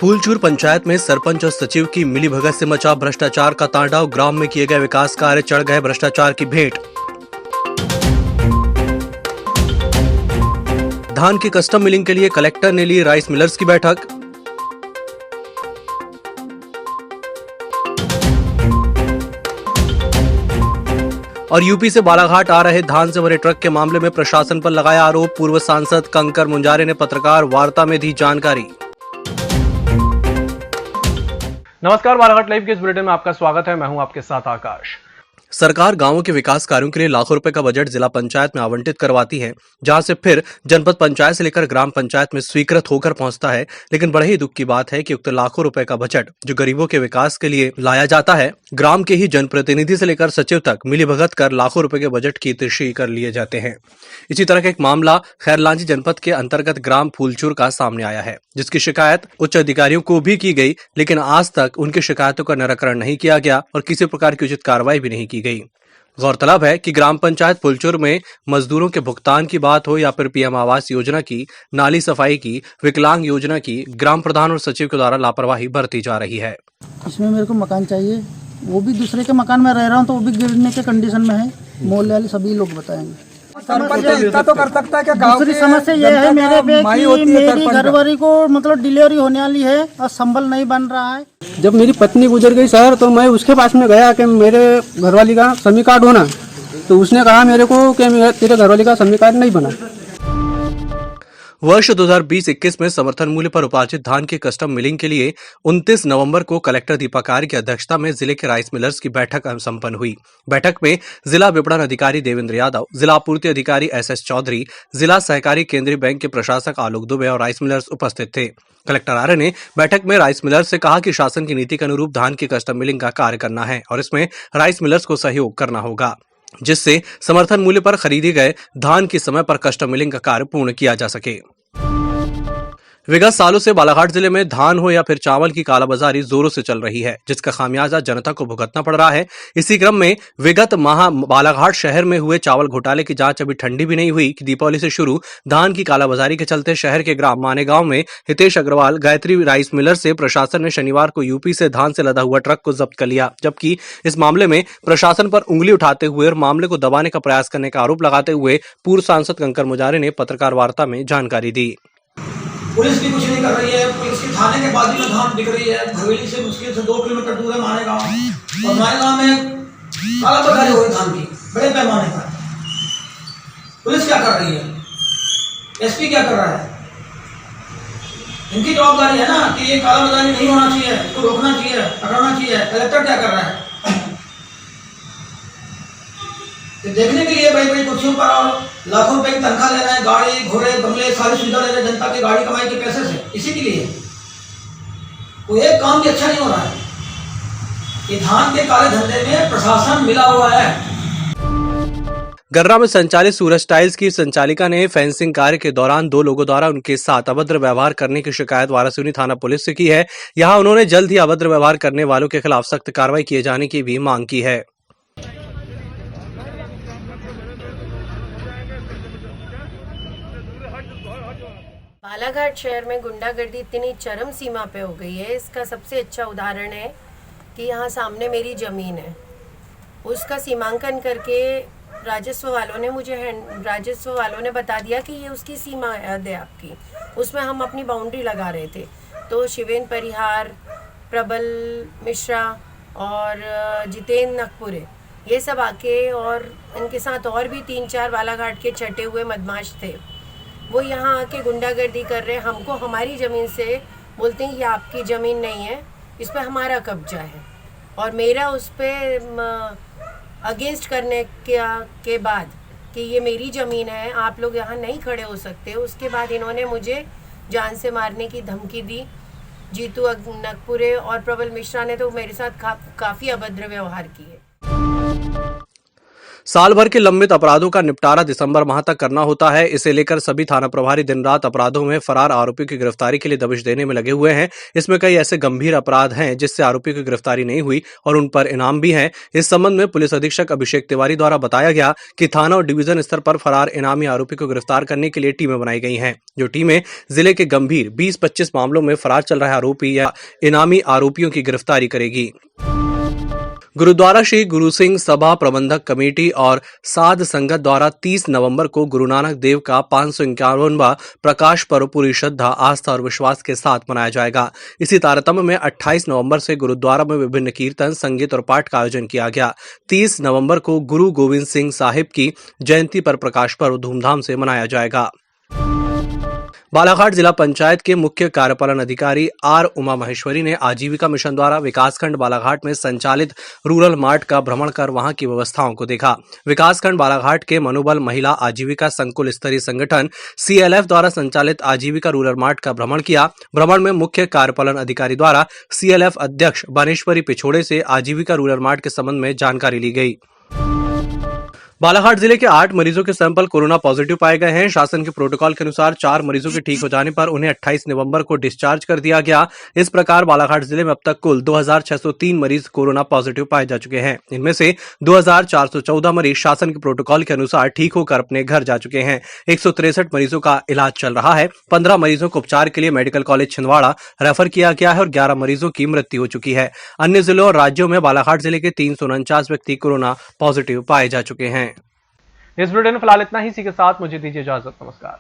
फूलचूर पंचायत में सरपंच और सचिव की मिलीभगत से मचा भ्रष्टाचार का तांडव। ग्राम में किए गए विकास कार्य चढ़ गए भ्रष्टाचार की भेंट। धान की कस्टम मिलिंग के लिए कलेक्टर ने ली राइस मिलर्स की बैठक। और यूपी से बालाघाट आ रहे धान से भरे ट्रक के मामले में प्रशासन पर लगाया आरोप। पूर्व सांसद कंकर मुंजारे ने पत्रकार वार्ता में दी जानकारी। नमस्कार, बालाघाट लाइव के इस बुलेटिन में आपका स्वागत है। मैं हूं आपके साथ आकाश। सरकार गांवों के विकास कार्यों के लिए लाखों रुपए का बजट जिला पंचायत में आवंटित करवाती है, जहां से फिर जनपद पंचायत से लेकर ग्राम पंचायत में स्वीकृत होकर पहुंचता है। लेकिन बड़े ही दुख की बात है कि उक्त लाखों रुपए का बजट जो गरीबों के विकास के लिए लाया जाता है, ग्राम के ही जनप्रतिनिधि से लेकर सचिव तक मिलीभगत कर लाखों रुपए के बजट की तिरछी कर लिए जाते हैं। इसी तरह का एक मामला खैरलांजी जनपद के अंतर्गत ग्राम फूलचूर का सामने आया है, जिसकी शिकायत उच्च अधिकारियों को भी की गई, लेकिन आज तक उनकी शिकायतों का निराकरण नहीं किया गया और किसी प्रकार की उचित कार्रवाई भी नहीं की गई। गौरतलब है कि ग्राम पंचायत फूलचूर में मजदूरों के भुगतान की बात हो या फिर पीएम आवास योजना की, नाली सफाई की, विकलांग योजना की, ग्राम प्रधान और सचिव के द्वारा लापरवाही बरती जा रही है। इसमें मेरे को मकान चाहिए, वो भी दूसरे के मकान में रह रहा हूँ तो वो भी गिरने के कंडीशन में है। मोहल्ले वाले सभी लोग बताएंगे। इतना तो कर सकता है क्या? दूसरी समस्या ये है मेरे पे कि मेरी घरवाली को मतलब डिलीवरी होने वाली है और संबल नहीं बन रहा है। जब मेरी पत्नी गुजर गई सर, तो मैं उसके पास में गया कि मेरे घरवाली का समी कार्ड होना, तो उसने कहा मेरे को कि तेरे घरवाली का समी कार्ड नहीं बना। वर्ष 2020-21 में समर्थन मूल्य पर उपार्जित धान की कस्टम मिलिंग के लिए 29 नवंबर को कलेक्टर दीपक आर्य की अध्यक्षता में जिले के राइस मिलर्स की बैठक संपन्न हुई। बैठक में जिला विपणन अधिकारी देवेंद्र यादव, जिला आपूर्ति अधिकारी SS चौधरी, जिला सहकारी केंद्रीय बैंक के प्रशासक आलोक दुबे और राइस मिलर्स उपस्थित थे। कलेक्टर आर्य ने बैठक में राइस मिलर्स से कहा कि शासन की नीति के अनुरूप धान की कस्टम मिलिंग का कार्य करना है और इसमें राइस मिलर्स को सहयोग करना होगा, जिससे समर्थन मूल्य पर खरीदे गए धान की समय पर कस्टम मिलिंग का कार्य पूर्ण किया जा सके। विगत सालों से बालाघाट जिले में धान हो या फिर चावल की कालाबाजारी जोरों से चल रही है, जिसका खामियाजा जनता को भुगतना पड़ रहा है। इसी क्रम में विगत माह बालाघाट शहर में हुए चावल घोटाले की जांच अभी ठंडी भी नहीं हुई कि दीपावली से शुरू धान की कालाबाजारी के चलते शहर के ग्राम मानेगांव में हितेश अग्रवाल गायत्री राइस मिलर से प्रशासन ने शनिवार को यूपी से धान से लदा हुआ ट्रक को जब्त कर लिया, जबकि इस मामले में प्रशासन पर उंगली उठाते हुए और मामले को दबाने का प्रयास करने का आरोप लगाते हुए पूर्व सांसद कंकर मुंजारे ने पत्रकार वार्ता में जानकारी दी। पुलिस भी कुछ नहीं कर रही है। पुलिस के थाने के बाजू में धान बिक रही है। हवेली से मुश्किल से 2 किलोमीटर दूर है मानेगांव, और मानेगांव में कालाबाजारी हो रही धान की बड़े पैमाने पर। पुलिस क्या कर रही है? SP क्या कर रहा है? इनकी जवाबदारी है ना कि ये कालाबाजारी नहीं होना चाहिए, इसको रोकना चाहिए, पकड़ना चाहिए। कलेक्टर क्या कर रहा है? तो देखने के लिए बड़ी बड़ी कुर्सियों पर और लाखों रुपए की तनख्वाह ले रहे हैं, गाड़ी घोड़े बंगले सारी सुविधा ले रहे हैं जनता की गाड़ी कमाई के पैसे से। इसी के लिए कोई एक काम भी अच्छा नहीं हो रहा है। ये धान के काले धंधे में प्रशासन मिला हुआ है। गर्रा में संचालित सूरज टाइल्स की संचालिका ने फेंसिंग कार्य के दौरान 2 लोगों द्वारा उनके साथ अभद्र व्यवहार करने की शिकायत वारासिवनी थाना पुलिस से की है। यहां उन्होंने जल्द ही अभद्र व्यवहार करने वालों के खिलाफ सख्त कार्रवाई किए जाने की भी मांग की है। बालाघाट शहर में गुंडागर्दी इतनी चरम सीमा पे हो गई है। इसका सबसे अच्छा उदाहरण है कि यहाँ सामने मेरी ज़मीन है, उसका सीमांकन करके राजस्व वालों ने बता दिया कि ये उसकी सीमा है आपकी। उसमें हम अपनी बाउंड्री लगा रहे थे, तो शिवेंद्र परिहार, प्रबल मिश्रा और जितेंद्र नकपुरे ये सब आके, और इनके साथ और भी 3-4 बालाघाट के चटे हुए बदमाश थे, वो यहाँ आके गुंडागर्दी कर रहे हैं। हमको हमारी ज़मीन से बोलते हैं ये आपकी ज़मीन नहीं है, इस पर हमारा कब्जा है, और मेरा उस पर अगेंस्ट करने के बाद कि ये मेरी ज़मीन है, आप लोग यहाँ नहीं खड़े हो सकते। उसके बाद इन्होंने मुझे जान से मारने की धमकी दी। जीतू नकपुरे और प्रबल मिश्रा ने तो मेरे साथ काफ़ी अभद्र व्यवहार किए। साल भर के लंबित अपराधों का निपटारा दिसंबर माह तक करना होता है। इसे लेकर सभी थाना प्रभारी दिन रात अपराधों में फरार आरोपियों की गिरफ्तारी के लिए दबिश देने में लगे हुए हैं। इसमें कई ऐसे गंभीर अपराध हैं जिससे आरोपियों की गिरफ्तारी नहीं हुई और उन पर इनाम भी हैं। इस संबंध में पुलिस अधीक्षक अभिषेक तिवारी द्वारा बताया गया कि थाना और डिवीजन स्तर पर फरार इनामी आरोपी को गिरफ्तार करने के लिए टीमें बनाई गई हैं। जो टीमें जिले के गंभीर 20-25 मामलों में फरार चल रहे आरोपी या इनामी आरोपियों की गिरफ्तारी करेगी। गुरुद्वारा श्री गुरु सिंह सभा प्रबंधक कमेटी और साध संगत द्वारा 30 नवंबर को गुरु नानक देव का 551वां प्रकाश पर्व पूरी श्रद्धा, आस्था और विश्वास के साथ मनाया जाएगा। इसी तारतम्य में 28 नवंबर से गुरुद्वारा में विभिन्न कीर्तन, संगीत और पाठ का आयोजन किया गया। 30 नवंबर को गुरु गोविंद सिंह साहिब की जयंती पर प्रकाश पर्व धूमधाम से मनाया जाएगा। बालाघाट जिला पंचायत के मुख्य कार्यपालन अधिकारी आर उमा महेश्वरी ने आजीविका मिशन द्वारा विकासखंड बालाघाट में संचालित रूरल मार्ट का भ्रमण कर वहां की व्यवस्थाओं को देखा। विकासखंड बालाघाट के मनोबल महिला आजीविका संकुल स्तरीय संगठन CLF द्वारा संचालित आजीविका रूरल मार्ट का भ्रमण किया। भ्रमण में मुख्य कार्यपालन अधिकारी द्वारा CLF अध्यक्ष बानेश्वरी पिछोड़े से आजीविका रूरल मार्ट के संबंध में जानकारी ली गई। बालाघाट जिले के 8 मरीजों के सैंपल कोरोना पॉजिटिव पाए गए हैं। शासन के प्रोटोकॉल के अनुसार 4 मरीजों के ठीक हो जाने पर उन्हें 28 नवंबर को डिस्चार्ज कर दिया गया। इस प्रकार बालाघाट जिले में अब तक कुल 2603 मरीज कोरोना पॉजिटिव पाए जा चुके हैं। इनमें से 2414 मरीज शासन के प्रोटोकॉल के अनुसार ठीक होकर अपने घर जा चुके हैं। 163 मरीजों का इलाज चल रहा है। 15 मरीजों को उपचार के लिए मेडिकल कॉलेज छिंदवाड़ा रेफर किया गया है और 11 मरीजों की मृत्यु हो चुकी है। अन्य जिलों और राज्यों में बालाघाट जिले के 349 व्यक्ति कोरोना पॉजिटिव पाए जा चुके हैं। इस बुलेटिन में फिलहाल इतना ही। इसी के साथ मुझे दीजिए इजाजत। नमस्कार।